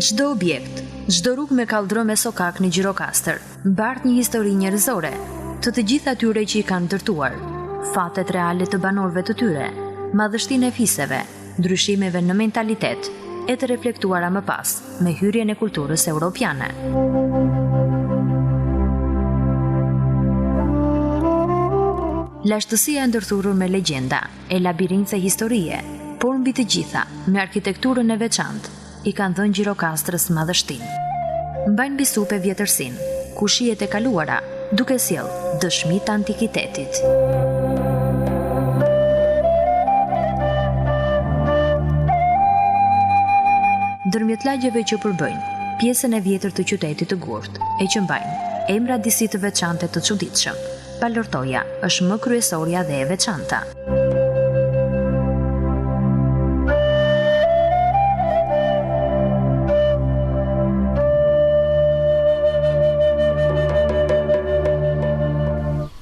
Çdo objekt, çdo rrugë me kaldrëm e sokak në Gjirokastër, mbart një histori njerëzore, të gjitha atyre që i kanë ndërtuar, fatet reale të banorëve të tyre, madhështinë e fiseve, ndryshimeve në mentalitet, e të reflektuara më pas me hyrjen e kulturës europiane. Lashtësia e ndërthurur me legjenda, e labirince historie, por mbi të gjitha, me arkitekturën e veçantë, i kanë dhënë Gjirokastrës madhështinë. Mbajnë mbi supe vjetërsinë, kushijet e kaluara, duke sjellë dëshmi të antikitetit. Ndërmjet lagjeve që përbëjnë pjesën e vjetër të qytetit të Gurt, e që mbajnë emra disi të veçante të çuditshëm, Palortoja është më kryesorja dhe e veçanta.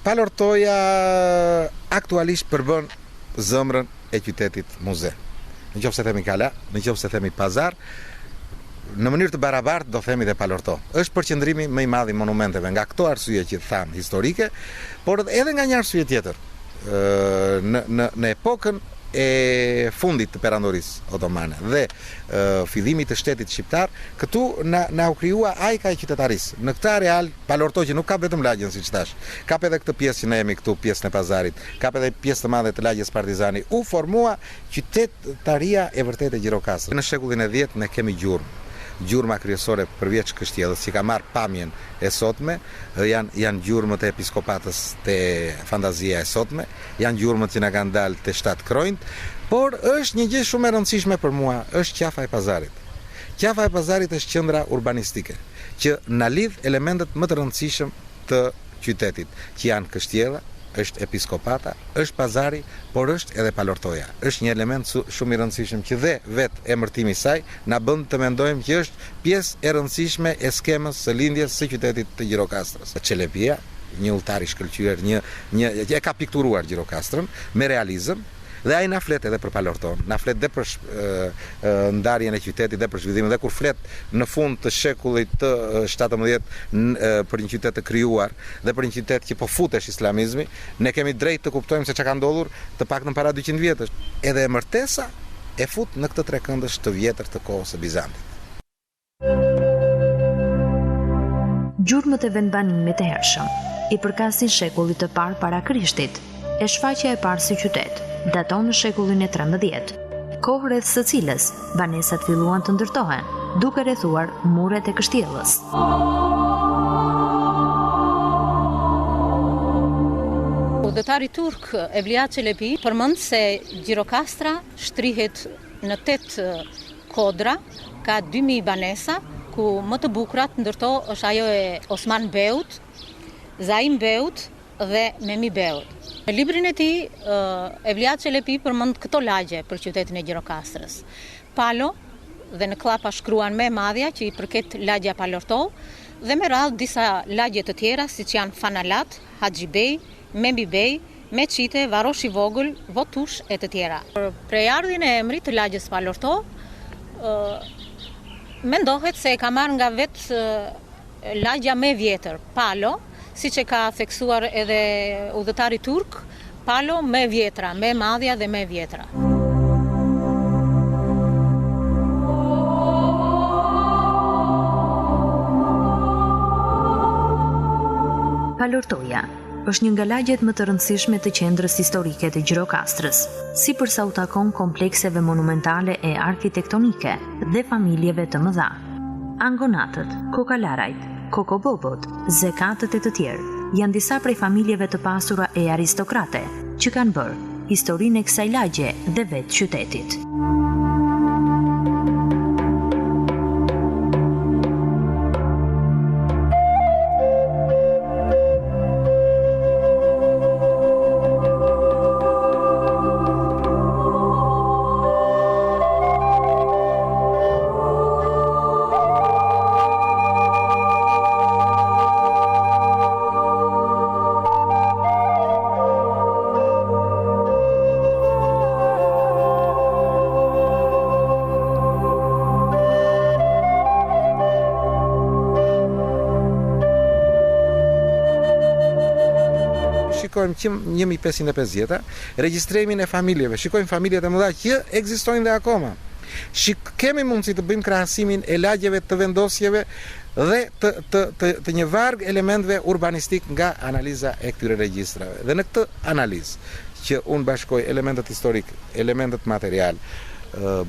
Palortoja aktualisht përbën zëmrën e qytetit muze. Në qoftë se themi kala, në qoftë se themi pazar, në mënyrë të barabartë do themi dhe Palorto. Është përqendrimi më i madh i monumenteve nga këto arsye që tham historike, por edhe nga një arsye tjetër. Në epokën e fundit të perandorisë otomane dhe fillimit të shtetit shqiptar, këtu na u krijua ajka e qytetarisë. Në këtë areal Palorto që nuk ka vetëm lagjen siç thash, ka edhe këtë pjesë që ne jemi këtu, pjesën e pazarit, ka edhe pjesë të madhe të lagjes Partizani, u formua qytetaria e vërtetë e Gjirokastrës. Në shekullin e 10 ne kemi gjurma kryesore përveç Kështjellës që ka marrë pamjen e sotme, janë gjurmët e episkopatës të fantazia e sotme, janë gjurmët që na kanë dalë të 7 krojnë, por është një gjë shumë e rëndësishme për mua, është qafa e pazarit. Qafa e pazarit është qendra urbanistike, që na lidh elementet më të rëndësishëm të qytetit, që janë Kështjella, është episkopata, është pazari, por është edhe Palortoja. Është një element shumë i rëndësishëm që dhe vetë emërtimi i saj na bën të mendojmë që është pjesë e rëndësishme e skemës së lindjes së qytetit të Gjirokastrës. Çelepia, një udhëtar i shkëlqyer, e ka pikturuar Gjirokastrën me realizëm. Dhe ai na flet edhe për Palorton, na flet dhe për ndarjen e qytetit dhe për zhvillimin, dhe kur flet në fund të shekullit të 17 për një qytet të krijuar dhe për një qytet që po futesh islamizmi, ne kemi drejt të kuptojmë se çka ka ndodhur të paktën para 200 vjetësh. Edhe emërtesa e fut në këtë trekëndësh të vjetër të kohës së Bizantit. Gjurmët e vendbanimit të hershëm i përkasin shekullit të parë para Krishtit, e shfaqja e parë si qytet daton në shekullin e 13, kohë rreth së cilës banesat filluan të ndërtohen, duke rrethuar muret e Kështjellës. Udhëtari turk Evliya Çelebi përmend se Gjirokastra shtrihet në 8 kodra, ka 2000 banesa, ku më të bukurat ndërto është ajo e Osman Beut, Zaim Beut dhe Memi Beut. Në librin e tij, Evliya Çelebi përmend këto lagje për qytetin e Gjirokastrës. Palo, dhe në klapa shkruan me madhja që i përket lagja Palorto, dhe me radhë disa lagje të tjera siç janë Fanalat, Haxhi Bey, Memi Bey, Meçite, Varosh i Vogël, Votush e të tjera. Për prejardhjen e emrit të lagjes Palorto, mendohet se e ka marrë nga vetë lagja më e vjetër, Palo, siç e ka theksuar edhe udhëtari turk, Palo më e vjetra, më e madhja dhe më e vjetra. Palortoja është një nga lagjet më të rëndësishme të qendrës historike të Gjirokastrës, sipërsa u takon komplekseve monumentale e arkitektonike dhe familjeve të mëdha. Angonatët, kokalarajt, kokobobot, zekatët e të tjerë janë disa prej familjeve të pasura e aristokrate që kanë bërë historinë e kësaj lagje dhe vetë qytetit. shikojmë 1550, regjistrimin e familjeve, shikojmë familjet e mëdha që ekzistojnë dhe akoma. Kemi mundësi të bëjmë krahasimin e lagjeve të vendosjeve dhe të një varg elementeve urbanistik nga analiza e këtyre regjistrave. Dhe në këtë analizë që unë bashkoj elementet historik, elementet material,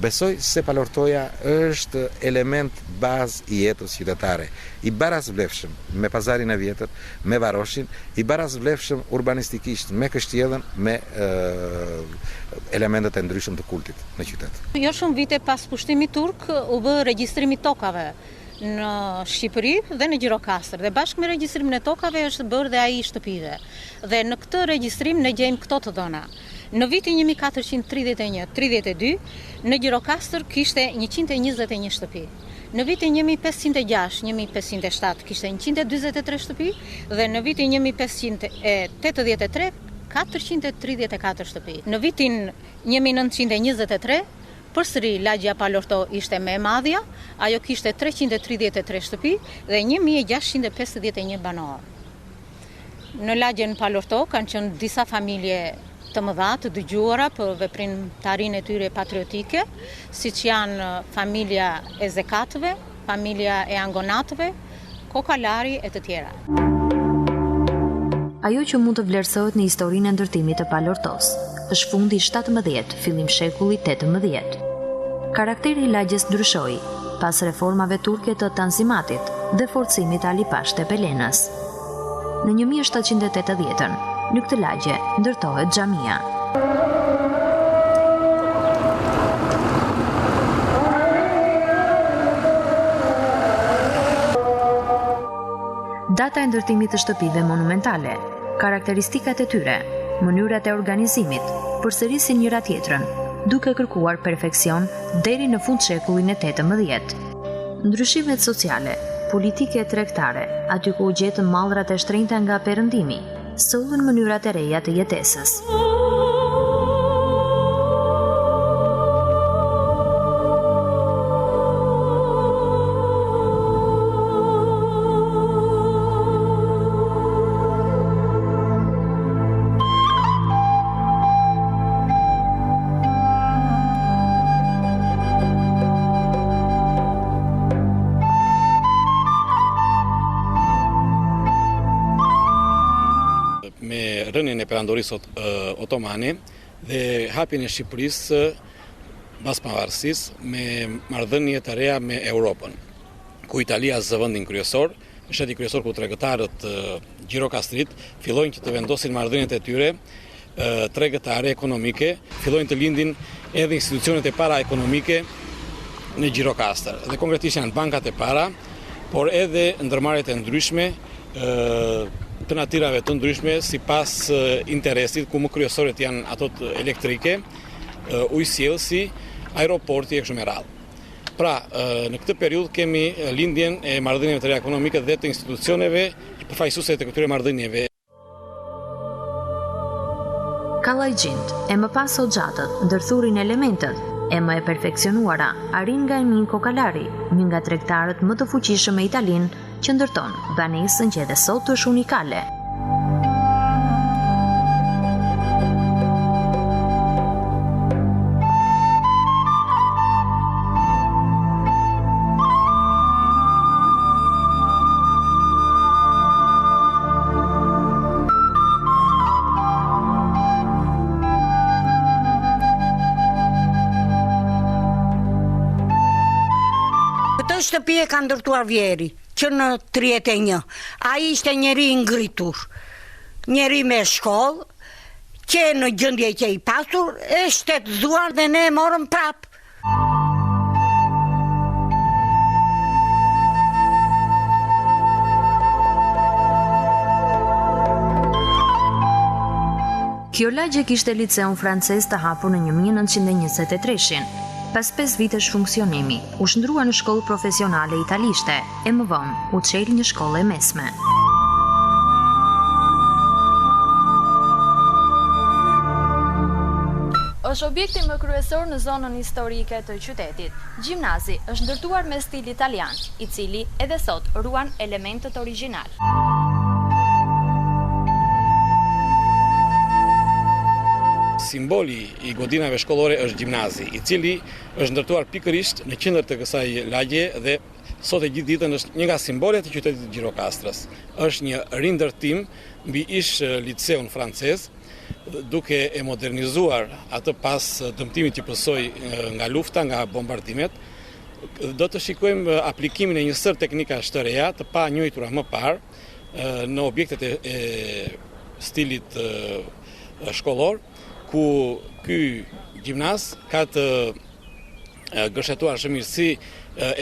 besoj se Palortoja është element bazë i jetës qytetare, i barazvlefshëm me pazarin e vjetër, me varoshin, i barazvlefshëm urbanistikisht me Kështjellën, me elementet e ndryshëm të kultit në qytet. Jo shumë vite pas pushtimit turk u bë regjistrimi tokave në Shqipëri dhe në Gjirokastër, dhe bashkë me regjistrimin e tokave është bërë dhe ai i shtëpive. Dhe në këtë regjistrim ne gjejmë këto të dhëna. Në vitin 1431-32, në Gjirokastër kishte 121 shtëpi. Në vitin 1506-1507 kishte 143 shtëpi dhe në vitin 1583 434 shtëpi. Në vitin 1923 përsëri lagja Palorto ishte më e madhja, ajo kishte 333 shtëpi dhe 1651 banor. Në lagjen Palorto kanë qenë disa familje të mëdha të dëgjuara për veprimtarinë e tyre patriotike, siç janë familja e Zekatëve, familja e Angonatëve, Kokalari e të tjera. Ajo që mund të vlerësohet në historinë e ndërtimit të Palortos është fundi 17, fillim shekulli 18. Karakteri i lagjes ndryshoi pas reformave turke të Tanzimatit dhe forcimit të Ali Pash të Pelenës. Në 1780-ën, në këtë lagje ndërtohet xhamia. Data e ndërtimit të shtëpive monumentale, karakteristikat e tyre, mënyrat e organizimit, përsërisin njëra tjetrën, duke kërkuar perfeksion deri në fund shekullin e 18. Ndryshimet sociale, politike e tregtare, aty ku u gjetën mallrat e shtrenjta nga perëndimi, sollën mënyrat e reja të jetesës. Rënien e perandorisë otomane dhe hapjen e Shqipërisë pas pavarësisë me marrëdhënie të reja me Europën, ku Italia zë vendin kryesor, shteti kryesor ku tregëtarët Gjirokastrit fillojnë që të vendosin marrëdhëniet e tyre tregëtare ekonomike, fillojnë të lindin edhe institucionet e para ekonomike në Gjirokastër. Dhe konkretisht janë bankat e para, por edhe ndërmarrjet e ndryshme të natyrave të ndryshme sipas interesit, ku më kryesorët janë ato elektrike, ujësjellësi, aeroporti e kështu me radhë. Pra, në këtë periudhë kemi lindjen e marrëdhënieve të reja ekonomike dhe të institucioneve përfaqësuese të këtyre marrëdhënieve. Kallajgjint, e më pas Hoxhatët, ndërthurin elementet, e më e perfeksionuara, arrin nga Emin Kokalari, një nga tregtarët më të fuqishëm me Italinë, që ndërton banesën që edhe sot është unikale. Këtë shtëpi e ka ndërtuar Vjeri, që në 31. Ai ishte njeri ngritur, njeri me shkollë, që në gjendje që i pasur, e shtetëzuar dhe ne e morëm prap. Kjo lagje kishte liceun francez të hapur në 1923. Pas 5 vitesh funksionimi, u shndrua në shkollë profesionale italishte, e më vonë u çel një shkollë e mesme. Është objekti më kryesor në zonën historike të qytetit. Gjimnazi është ndërtuar me stil italian, i cili edhe sot ruan elementet origjinal. simboli i godinave shkollore është gjimnazi, i cili është ndërtuar pikërisht në qendër të kësaj lagje dhe sot e gjithë ditën është një nga simbolet e qytetit Gjirokastrës. Është një rindërtim mbi ish liceun francez, duke e modernizuar atë pas dëmtimit që pësoi nga lufta, nga bombardimet. Do të shikojmë aplikimin e një sër teknikash të reja, të pa njohura më parë në objektet e stilit shkollor, ku ky gjimnaz ka të gërshetuar shëmirësi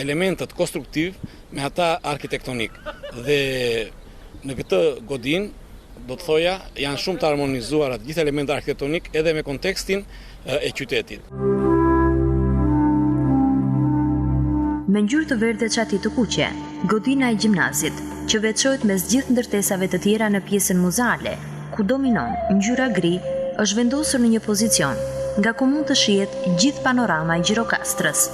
elementet konstruktiv me ata arkitektonik. Dhe në këtë godin, do të thoja, janë shumë të harmonizuar atë gjithë elementet arkitektonik edhe me kontekstin e qytetit. Me ngjyrë të verdhë çati të kuqe, godina e gjimnazit, që veçohet mes gjithë ndërtesave të tjera në pjesën muzeale, ku dominon ngjyra gri, është vendosur në një pozicion, nga ku mund të shihet gjithë panorama e Gjirokastrës.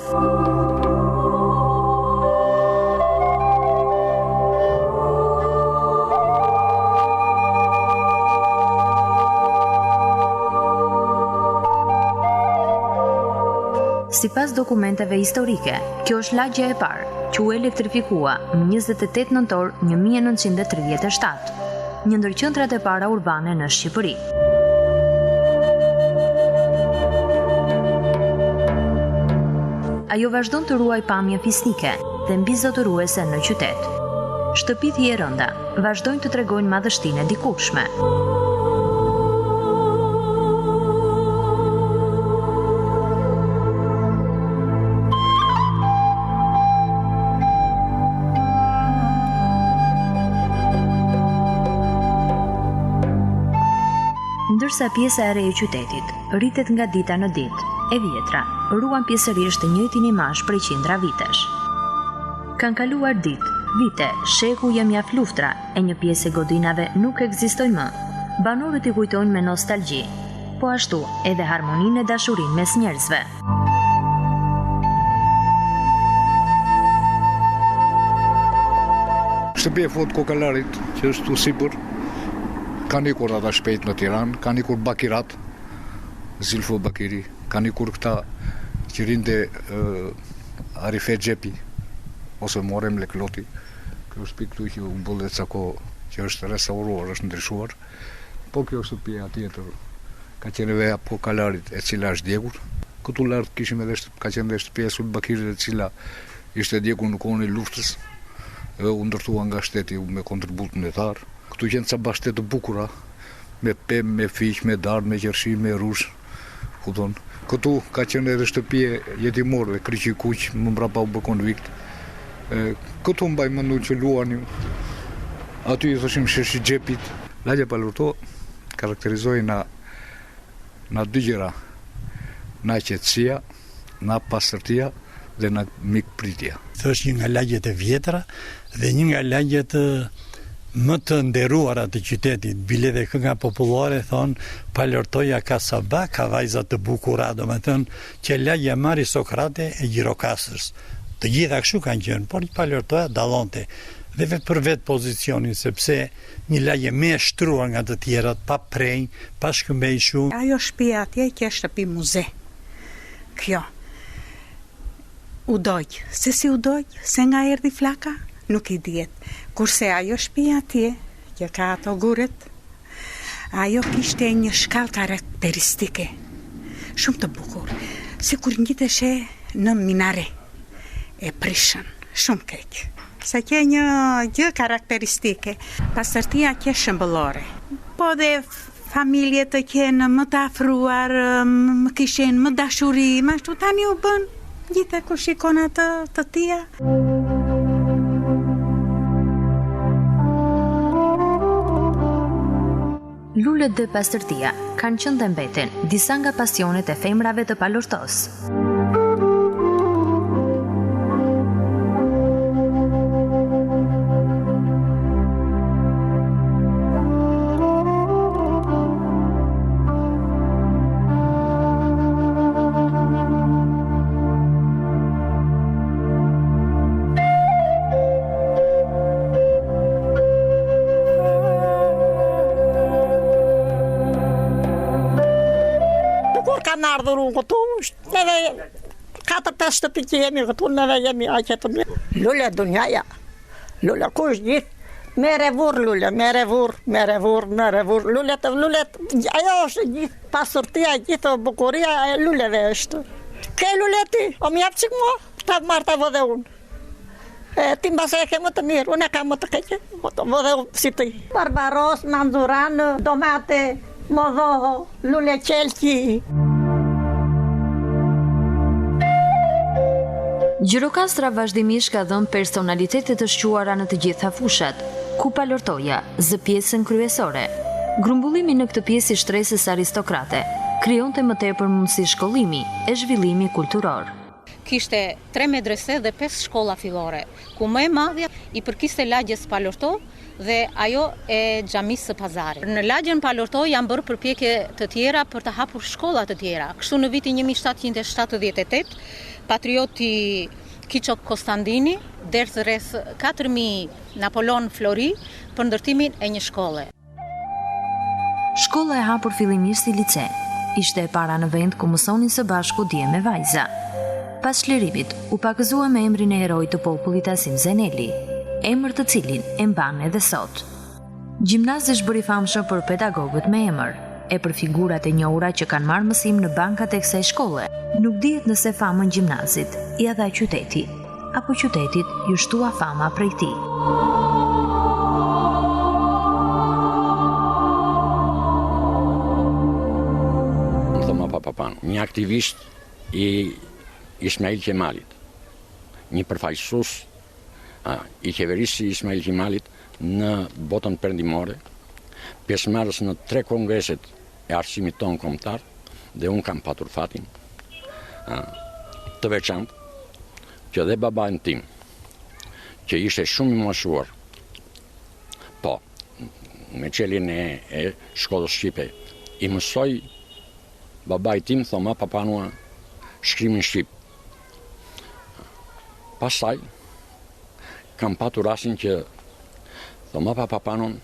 Sipas dokumenteve historike, kjo është lagja e parë që u elektrifikua më 28 nëntor 1937, një ndër qendrat e para urbane në Shqipëri. Ajo vazhdon të ruaj pamje fisnike dhe mbizotëruese në qytet. Shtëpitë e rënda vazhdojnë të tregojnë madhështinë e dikurshme. Ndërsa pjesa e re e qytetit rritet nga dita në ditë, e vjetra ruan pjesërisht të njëjtin imazh prej qindra vitesh. Kanë kaluar ditë, vite, sheku e mjaft luftra e një pjesë e godinave nuk ekzistojnë më. Banorët i kujtojnë me nostalgji, po ashtu edhe harmoninë e dashurinë mes njerëzve. Shtëpia e Fot Kokalarit, që është tu sipër, kanë ikur ata shpejt në Tiranë, kanë ikur Bakirat, Zilfo Bakiri, kanë ikur këta që rinde Arife Xhepi, ose Morem Lekloti. Kjo shtëpi këtu që u bëllë cako që është restauruar, është ndryshuar, po kjo shtëpia tjetër ka qenë veja Kokalarit, e cila është djegur. Këtu lart kishim edhe ka qenë edhe shtëpia e Sul Bakirit, e cila ishte djegur në kohën e luftës, dhe u ndërtua nga shteti me kontribut monetar. Këtu qenë ca bashkëtet të bukura, me pemë, me fiq, me dardë, me qershi, me rush. Këtu ka qenë edhe shtëpie jetimorëve, Kryqi Kuq, më mbrapa u bë konvikt. Këtu mbaj mendu që luanim. Aty i thoshim sheshi Xhepit. Lagja Palorto karakterizoi na dy gjëra, na qetësia, na pastërtia dhe na mikpritja. Është një nga lagjet e vjetra dhe një nga lagjet më të nderuara të qytetit. Bile dhe kënga popullore thonë Palortoja ka saba, ka vajza të bukura, do me thënë që lagja më aristokrate e Gjirokastrës. Të gjitha kështu kanë qenë, por Palortoja dallonte dhe vetë për vetë pozicionin, sepse një lagje më e shtruar nga të tjerat, pa prenj, pa shkëmbej shumë. Ajo shtëpia atje që është shtëpi muze. Kjo. U dojq. Se si u dojq? Se nga erdhi flaka? Nuk i diet. Kurse ajo shtëpia atje, që ka ato guret, ajo kishte një shkallë karakteristike. Shumë të bukur. Si kur ngjiteshe në minare. E prishën. Shumë keq. Sa që një gjë karakteristike. Pastërtia që shëmbëllore. Po dhe familje të qenë më të afruar, më kishen më dashuri, më ashtu tani u bën gjithë kur shikon atë të tia. Lulet dhe pastërtia kanë qenë dhe mbeten disa nga pasionet e femrave të Palortos. kanë ardhur unë këtu, edhe 4-5 shtëpi që jemi këtu, neve jemi aqe të mirë. Lule dunjaja, lule kush gjithë, mere vur lule, mere vur, lulet, ajo është gjithë pasurtia, gjithë bukuria e luleve është. Ke luleti, o më jap çik mua, ta marr ta vë unë. Ti mbase e ke më të mirë, unë e kam më të keqe, vë si ti. Barbaros, manzuran, domate, modhoho, lule qelqi. Gjirokastra vazhdimisht ka dhënë personalitetet të shquara në të gjitha fushat, ku palortoja zë pjesën kryesore. Grumbullimi në këtë pjesë i shtresës aristokrate krijonte më tepër mundësi shkollimi e zhvillimi kulturor. Kishte 3 medrese dhe 5 shkolla fillore, ku më e madhja i përkiste lagjes Palorto dhe ajo e xhamisë së Pazarit. Në lagjen Palorto janë bërë përpjekje të tjera për të hapur shkolla të tjera. Kështu në vitin 1778, patrioti Kiçok Konstantini derdh rreth 4.000 Napolon Flori për ndërtimin e një shkolle. Shkolla e hapur fillimisht si lice, ishte e para në vend ku mësonin së bashku dje me vajza. Pas çlirimit, u pakëzua me emrin e herojit të popullit Asim Zeneli, emër të cilin e mban edhe sot. Gjimnazi është bërë i famshëm për pedagogët me emër, e për figurat e njohura që kanë marrë mësim në bankat e kësaj shkolle. Nuk dihet nëse famën gjimnazit ia dha qyteti, apo qytetit ju shtua fama prej tij. Thoma Papapanu, një aktivist i Ismail Qemalit, një përfaqësues i qeverisë Ismail Qemalit në botën perëndimore, pjesëmarrës në 3 kongreset e arsimit tonë kombëtar, dhe unë kam patur fatin të veçantë që dhe babain tim, që ishte shumë i moshuar, po, me qelin e shkollës shqipe, i mësoj babai tim, Thoma Papanua, shkrimin shqip. Pastaj, kam patur rastin që Thoma Papanon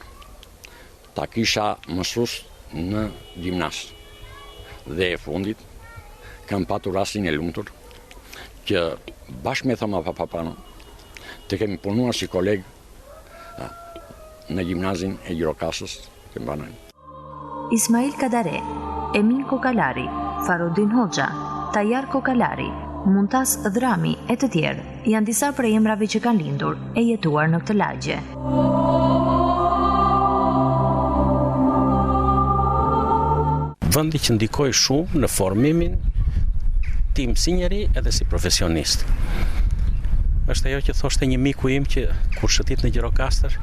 ta kisha mësues në gjimnaz. Dhe e fundit, kam patur rastin e lumtur që bashkë me Thoma Papanon të kemi punuar si koleg në gjimnazin e Gjirokastrës të mbanojmë. Ismail Kadare, Emin Kokalari, Farudin Hoxha, Tajar Kokalari, Muntas Dhrami e të tjerë janë disa prej emrave që kanë lindur e jetuar në këtë lagje. Vendi që ndikoi shumë në formimin tim si njeri edhe si profesionist. Është ajo që thoshte një miku im që kur shëtit në Gjirokastër,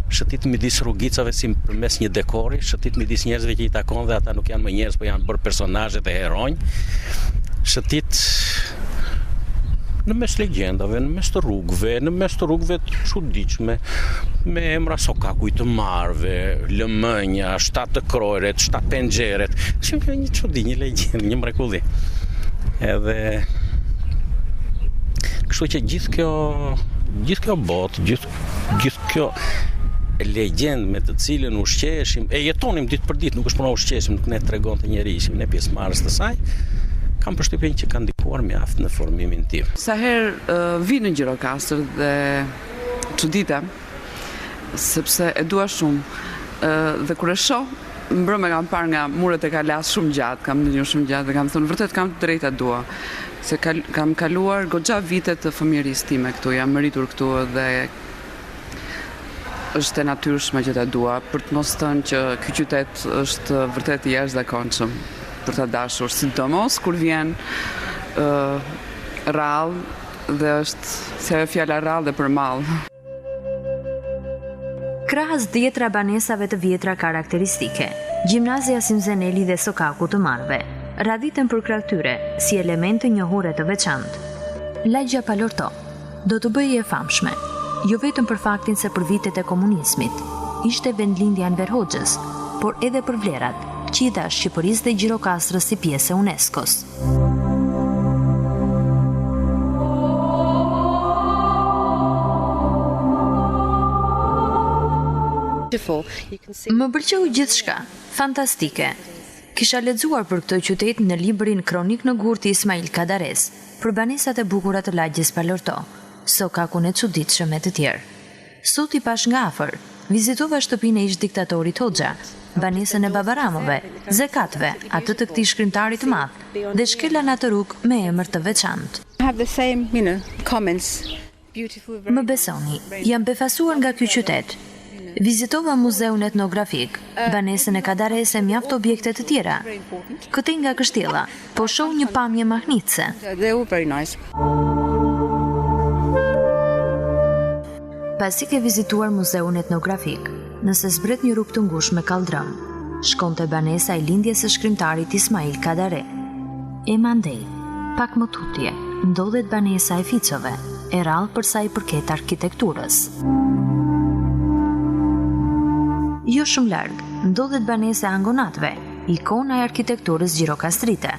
shëtit midis rrugicave si përmes një dekori, shëtit midis njerëzve që i takon dhe ata nuk janë më njerëz, po janë bërë personazhe dhe heronj. Shëtit në mes legjendave, në mes të rrugëve të çuditshme, me emra Sokakuj të marve, Lëmënja, 7 krojret, 7 penxheret. Shumë një çudi, një legjendë, një mrekulli. Edhe kështu që gjithë kjo botë, gjithë kjo legjendë me të cilën ushqeheshim, e jetonim ditë për ditë, nuk është puna ushqeheshim, nuk ne tregonte njeri, ishim ne pjesëmarrës të saj, kam përshtypjen që kanë ndikuar mjaft në formimin tim. Sa herë vi në Gjirokastër dhe çuditem, sepse e dua shumë, dhe kur e shoh, mbrëmë kam parë nga muret e Kalas shumë gjatë, kam ndjenjur shumë gjatë dhe kam thënë vërtet kam të drejta dua, se kam kaluar goxha vite të fëmijërisë time këtu, jam meritur këtu dhe është e natyrshme që ta dua, për të mos thënë që ky qytet është vërtet i jashtëzakonshëm për ta dashur, sidomos kur vjen rrallë dhe është se fjala rrallë dhe për mall. Krahas 10 banesave të vjetra karakteristike, Gjimnazia Asim Zeneli dhe Sokaku të Marve radhiten për krah tyre si elemente njohure të veçantë. Lagja Palorto do të bëjë e famshme, jo vetëm për faktin se për vitet e komunizmit ishte vendlindja e Enver Hoxhës, por edhe për vlerat që i dha Shqipërisë dhe Gjirokastrës si pjesë e UNESCO-s. Më pëlqeu gjithçka, fantastike. Kisha lexuar për këtë qytet në librin Kronik në Gurë të Ismail Kadares, për banesat e bukura të lagjes Palorto, sokakun e çuditshëm e të tjerë. Sot i pash nga afër, vizitova shtëpinë e ish diktatorit Hoxha, banesën e Babaramove, Zekatve, atë të këtij shkrimtari të madh, dhe shkelan atë rrugë me emër të veçantë. Më besoni, jam befasuar nga ky qytet. Vizitova muzeun etnografik, banesën e Kadares e mjaft objekte të tjera. Këtej nga kështjella, po shoh një pamje mahnitse. Pasi ke vizituar muzeun etnografik, nëse zbret një rrugë të ngushtë me kaldrëm, shkonte banesa e lindjes së shkrimtarit Ismail Kadare. E mandej, pak më tutje, ndodhet banesa e Ficove, e rrallë për sa i përket arkitekturës. Jo shumë larg, ndodhet banesa e Angonatve, ikona e arkitekturës gjirokastrite.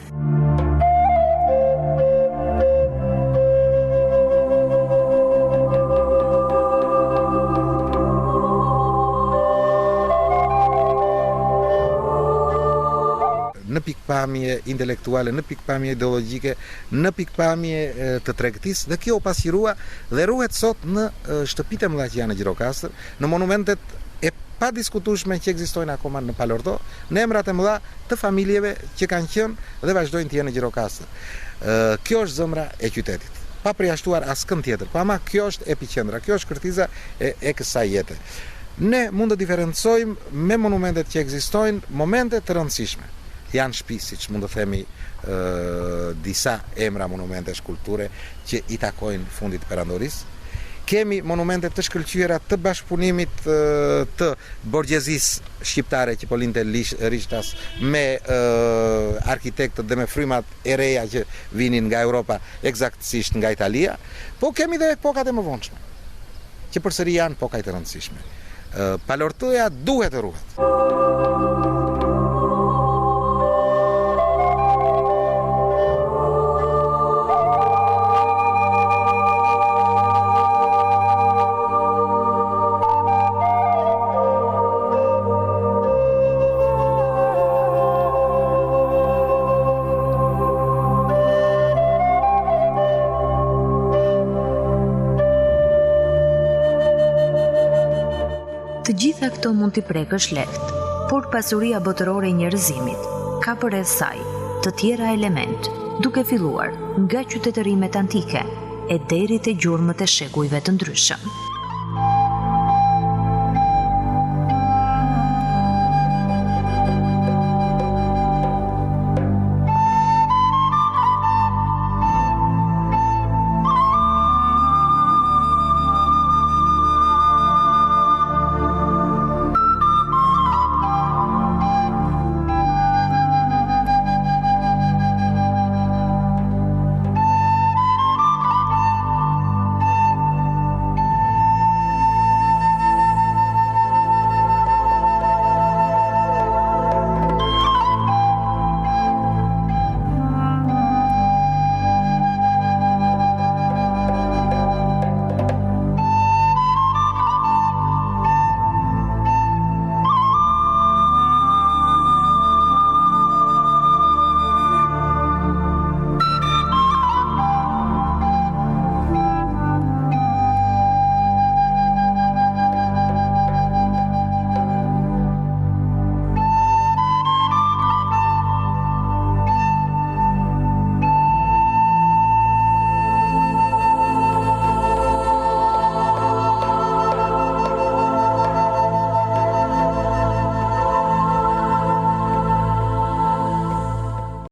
Në pikpamje intelektuale, në pikpamje ideologjike, në pikpamje të tregtisë, dhe kjo u pasqyrua dhe ruhet sot në shtëpitë e mëdha që janë në Gjirokastër, në monumentet e pa diskutueshme që ekzistojnë akoma në Palorto, në emrat e mëdha të familjeve që kanë qenë dhe vazhdojnë të jenë në Gjirokastër. Kjo është zemra e qytetit, pa përjashtuar askën tjetër, pa ama kjo është epiqendra, kjo është kërtiza e kësaj jete. Ne mund të diferencojmë me monumentet që ekzistojnë momente të rëndësishme. Janë shtëpi, siç mund të themi disa emra monumente shkulture që i takojnë fundit perandorisë. Kemi monumente të shkëlqyera të bashkëpunimit të borgjezisë shqiptare që po linte rishtas me arkitektët dhe me frymat e reja që vinin nga Europa, eksaktësisht nga Italia, po kemi dhe epokat e mëvonshme, që përsëri janë epokat e rëndësishme. Palortoja duhet të ruhet. Të gjitha këto mund t'i prekësh lehtë, por pasuria botërore e njerëzimit ka përreth saj të tjera element, duke filluar nga qytetërimet antike e deri te gjurmët e shekujve të ndryshëm.